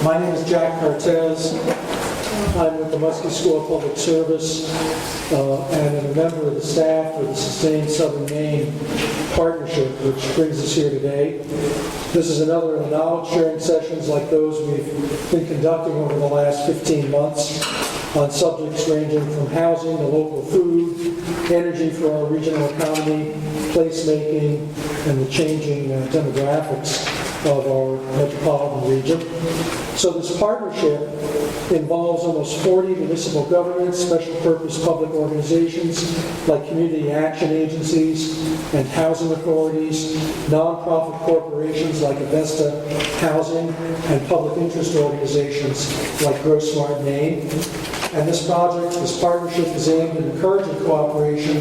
My name is Jack Kartez. I'm with the Muskie School of Public Service and I'm a member of the staff of the SustainSouthernMaine partnership, which brings us here today. This is another of the knowledge sharing sessions like those we've been conducting over the last 15 months on subjects ranging from housing to local food, energy for our regional economy, placemaking, and the changing demographics of our metropolitan region. So this partnership involves almost 40 municipal governments, special purpose public organizations like community action agencies and housing authorities, nonprofit corporations like Avesta Housing, and public interest organizations like Grow Smart Maine. And this partnership is aimed at encouraging cooperation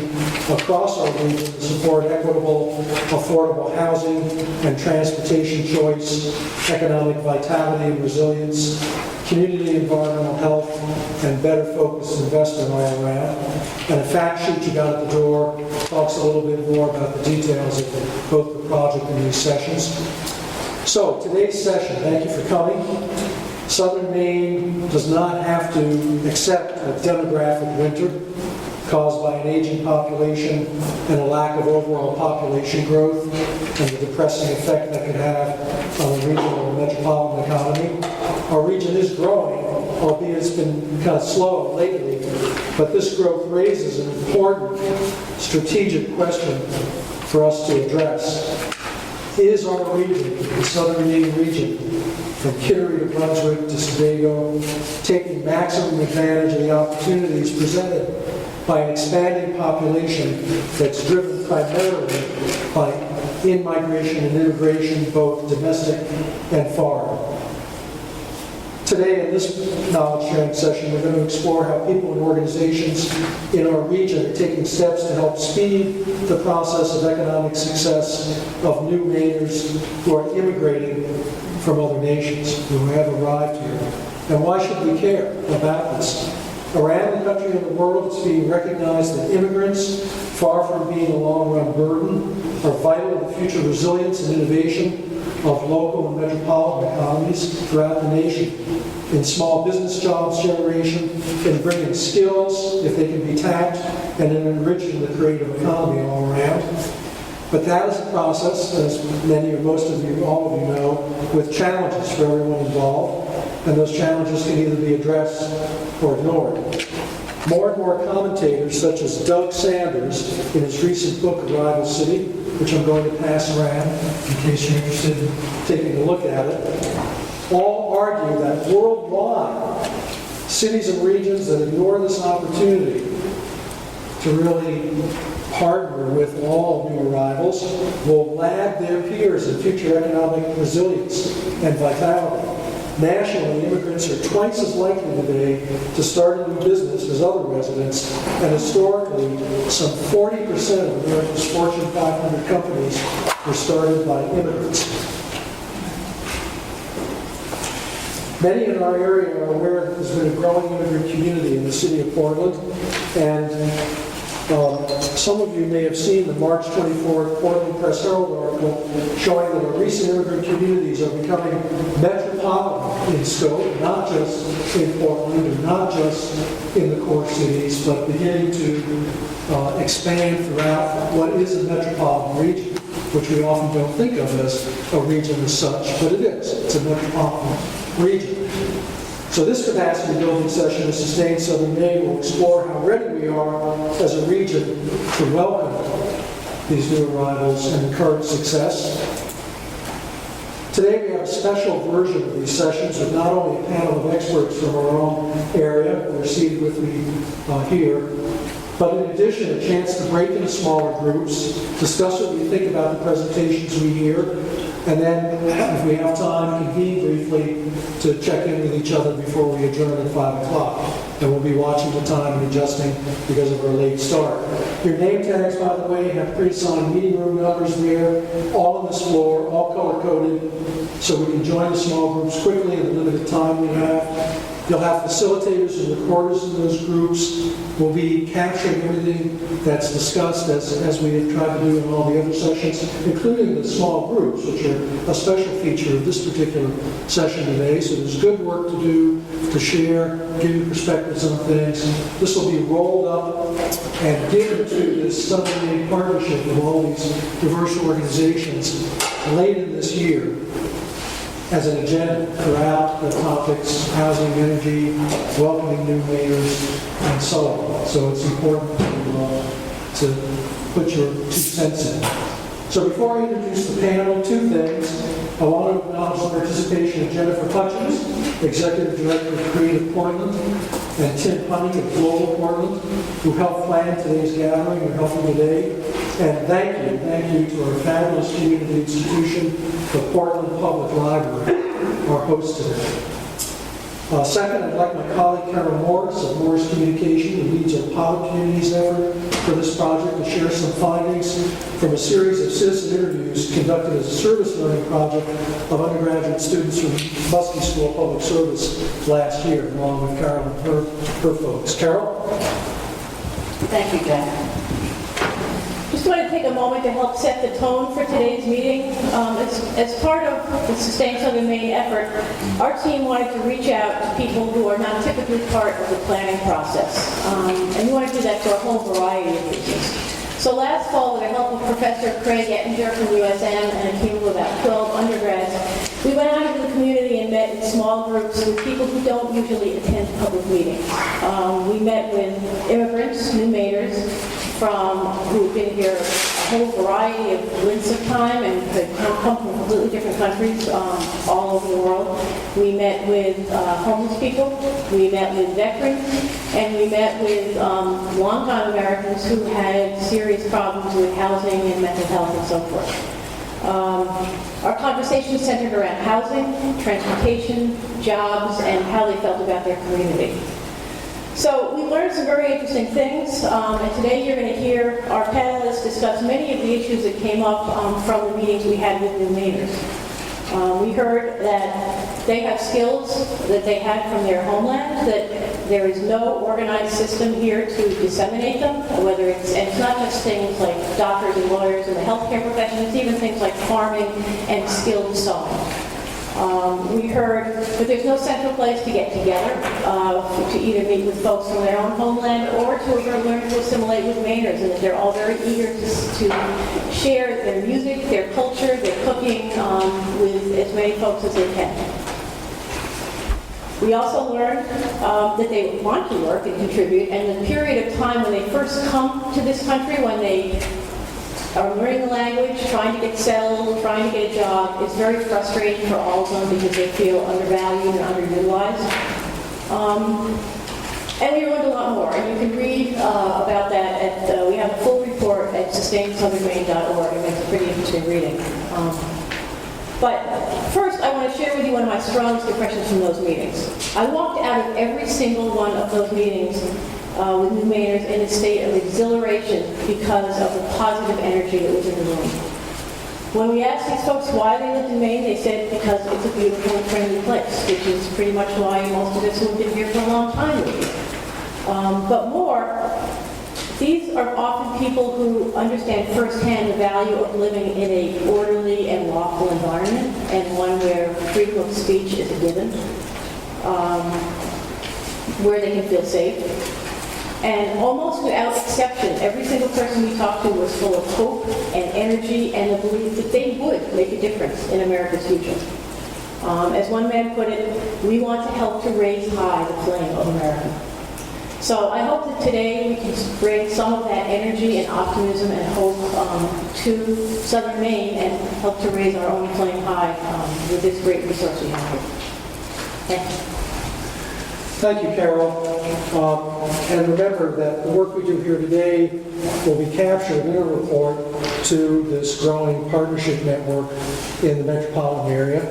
across our region to support equitable, affordable housing and transportation choice, economic vitality and resilience, community environmental health, and better focused investment all around. And a fact sheet you got at the door talks a little bit more about the details of both the project and these sessions. So today's session, thank you for coming. Southern Maine does not have to accept a demographic winter caused by an aging population and a lack of overall population growth and the depressing effect that could have on the regional and metropolitan economy. Our region is growing, albeit it's been kind of slow lately, but this growth raises an important strategic question for us to address. Is our region, the Southern Maine region, from Kittery to Brunswick to Sebago, taking maximum advantage of the opportunities presented by an expanding population that's driven primarily by in-migration and immigration, both domestic and foreign? Today, in this knowledge sharing session, we're going to explore how people and organizations in our region are taking steps to help speed the process of economic success of new Mainers who are immigrating from other nations, who have arrived here. And why should we care about this? Around the country and the world, it's being recognized that immigrants, far from being a long-run burden, are vital to the future resilience and innovation of local and metropolitan economies throughout the nation, in small business jobs generation, in bringing skills, if they can be tapped, and in enriching the creative economy all around. But that is a process, as many or most of you, all of you know, with challenges for everyone involved, and those challenges can either be addressed or ignored. More and more commentators, such as Doug Sanders, in his recent book, Arrival City, which I'm going to pass around in case you're interested in taking a look at it, all argue that worldwide, cities and regions that ignore this opportunity to really partner with all new arrivals will lag their peers in future economic resilience and vitality. Nationally, immigrants are twice as likely today to start a new business as other residents, and historically, some 40% of America's Fortune 500 companies were started by immigrants. Many in our area are aware that there's been a growing immigrant community in the city of Portland, and some of you may have seen the March 24th Portland Press Herald article showing that our recent immigrant communities are becoming metropolitan in scope, not just in Portland or not just in the core cities, but beginning to expand throughout what is a metropolitan region, which we often don't think of as a region as such, but it is. It's a metropolitan region. So this capacity building session of SustainSouthernMaine will explore how ready we are as a region to welcome these new arrivals and encourage success. Today we have a special version of these sessions with not only a panel of experts from our own area who are seated with me here, but in addition a chance to break into smaller groups, discuss what we think about the presentations we hear, and then, if we have time, convene briefly to check in with each other before we adjourn at 5 o'clock. And we'll be watching the time and adjusting because of our late start. Your name tags, by the way, have pre-assigned meeting room numbers there, all on this floor, all color-coded, so we can join the small groups quickly in the limited time we have. You'll have facilitators and recorders in those groups. We'll be capturing everything that's discussed as we have tried to do in all the other sessions, including the small groups, which are a special feature of this particular session today. So there's good work to do, to share, give you perspectives on things. This will be rolled up and given to this Southern Maine partnership of all these diverse organizations late in this year as an agenda throughout the topics: housing, energy, welcoming new mayors, and so on. So it's important to put your 2 cents in. So before I introduce the panel, 2 things. I want to acknowledge the participation of Jennifer Hutchins, Executive Director of Creative Portland, and Tim Honey of Global Portland, who helped plan today's gathering and helping today. And thank you to our fabulous community institution, the Portland Public Library, our host today. Second, I'd like my colleague Carol Morris of Morris Communication, who leads our public communities effort for this project, to share some findings from a series of citizen interviews conducted as a service learning project of undergraduate students from Muskie School of Public Service last year, along with Carol and her folks. Carol? Thank you, Jack. Just want to take a moment to help set the tone for today's meeting. As part of the Sustain Southern Maine effort, our team wanted to reach out to people who are not typically part of the planning process. And we want to do that for a whole variety of reasons. So last fall, with the help of Professor Craig Ettinger from USM and a team of about 12 undergrads, we went out into the community and met in small groups with people who don't usually attend public meetings. We met with immigrants, new Mainers, who've been here a whole variety of lengths of time and could come from completely different countries all over the world. We met with homeless people, we met with veterans, and we met with longtime Americans who had serious problems with housing and mental health and so forth. Our conversation centered around housing, transportation, jobs, and how they felt about their community. So we learned some very interesting things, and today you're going to hear our panelists discuss many of the issues that came up from the meetings we had with new Mainers. We heard that they have skills that they had from their homeland, that there is no organized system here to disseminate them, and it's not just things like doctors and lawyers and the healthcare profession, it's even things like farming and skilled sewing. We heard that there's no central place to get together to either meet with folks from their own homeland or to learn to assimilate with Mainers, and that they're all very eager to share their music, their culture, their cooking with as many folks as they can. We also learned that they want to work and contribute, and the period of time when they first come to this country, when they are learning the language, trying to get settled, trying to get a job, is very frustrating for all of them because they feel undervalued and underutilized. And we learned a lot more, and you can read about that we have a full report at SustainSouthernMaine.org, and it's pretty interesting reading. But first, I want to share with you one of my strongest impressions from those meetings. I walked out of every single one of those meetings with new Mainers in a state of exhilaration because of the positive energy that was in the room. When we asked these folks why they lived in Maine, they said because it's a beautiful and friendly place, which is pretty much why most of us who have been here for a long time live here. But more, these are often people who understand firsthand the value of living in an orderly and lawful environment, and one where freedom of speech is a given, where they can feel safe. And almost without exception, every single person we talked to was full of hope and energy and the belief that they would make a difference in America's future. As one man put it, we want to help to raise high the flame of America. So I hope that today we can bring some of that energy and optimism and hope to Southern Maine and help to raise our own flame high with this great resource we have here. Thank you. Thank you, Carol. And remember that the work we do here today will be captured in a report to this growing partnership network in the metropolitan area.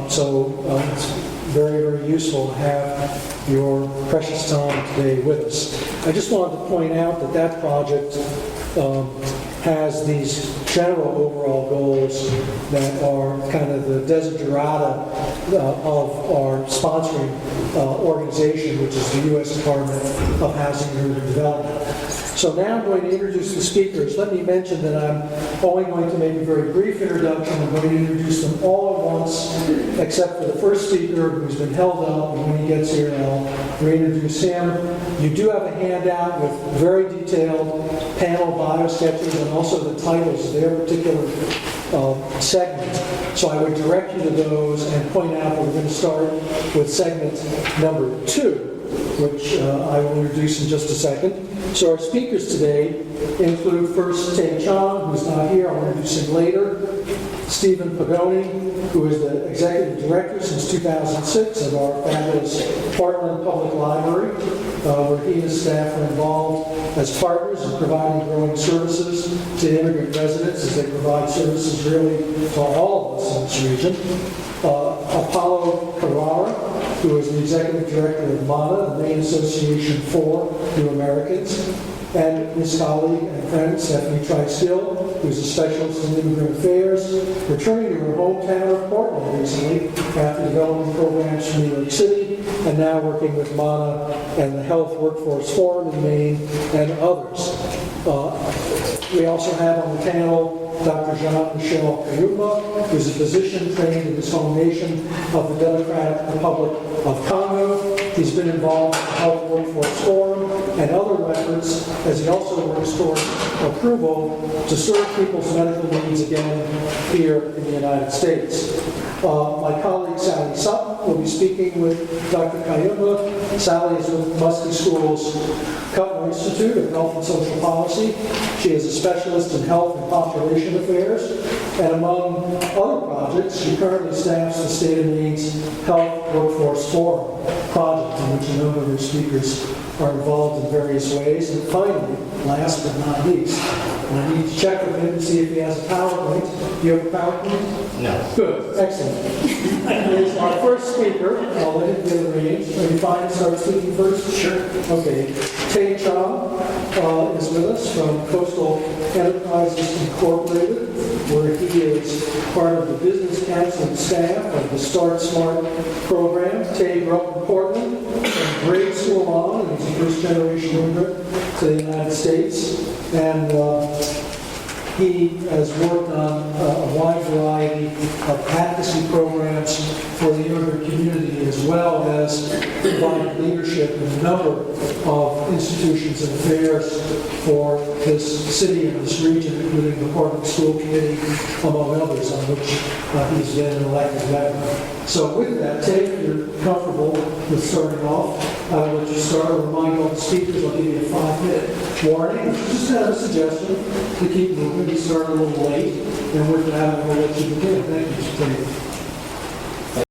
So it's very, very useful to have your precious time today with us. I just wanted to point out that that project has these general overall goals that are kind of the desiderata of our sponsoring organization, which is the U.S. Department of Housing and Urban Development. So now I'm going to introduce the speakers. Let me mention that I'm only going to make a very brief introduction. I'm going to introduce them all at once, except for the first speaker who's been held up, and when he gets here, I'll reintroduce him. You do have a handout with very detailed panel bio sketches and also the titles of their particular segments. So I would direct you to those and point out that we're going to start with segment number 2, which I will introduce in just a second. So our speakers today include first Tay Chong, who's not here, I'll introduce him later. Stephen Pagoni, who is the Executive Director since 2006 of our fabulous Portland Public Library, where he and his staff are involved as partners in providing growing services to immigrant residents as they provide services really to all of us in this region. Apollo Carrara, who is the Executive Director of MANA, the Maine Association for New Americans, and his colleague and friend, Stephanie Trice-Hill, who's a specialist in immigrant affairs, returning to her hometown of Portland recently after developing programs from New York City, and now working with MANA and the Health Workforce Forum in Maine and others. We also have on the panel Dr. Jean-Michel Kayumba, who's a physician trained in his home nation of the Democratic Republic of Congo. He's been involved in the Health Workforce Forum and other efforts, as he also works toward approval to serve people's medical needs again here in the United States. My colleague Sally Sutton will be speaking with Dr. Kayumba. Sally is with Muskie School's Cutler Institute of Health and Social Policy. She is a specialist in health and population affairs, and among other projects, she currently staffs the state of Maine's Health Workforce Forum project, in which a number of her speakers are involved in various ways. And finally, last but not least, I need to check with him to see if he has a PowerPoint. Do you have a PowerPoint? No. Good, excellent. Is our first speaker. I'll let him get the range. Are you fine to start speaking first? Sure. Okay. Tay Chong is with us from Coastal Enterprises Incorporated, where he is part of the business counseling staff of the Start Smart program. Tay grew up in Portland, and grade school on, and he's a first-generation immigrant to the United States. And he has worked on a wide variety of advocacy programs for the immigrant community, as well as provided leadership in a number of institutions and affairs for this city and this region, including the Portland School Committee, among others, on which he's been an elected member. So with that, Tay, if you're comfortable with starting off, I will let you start. I'll remind all the speakers, I'll give you a 5-minute warning. Just have a suggestion to keep moving. We start a little late, and with that, I will let you begin. Thank you, Tay.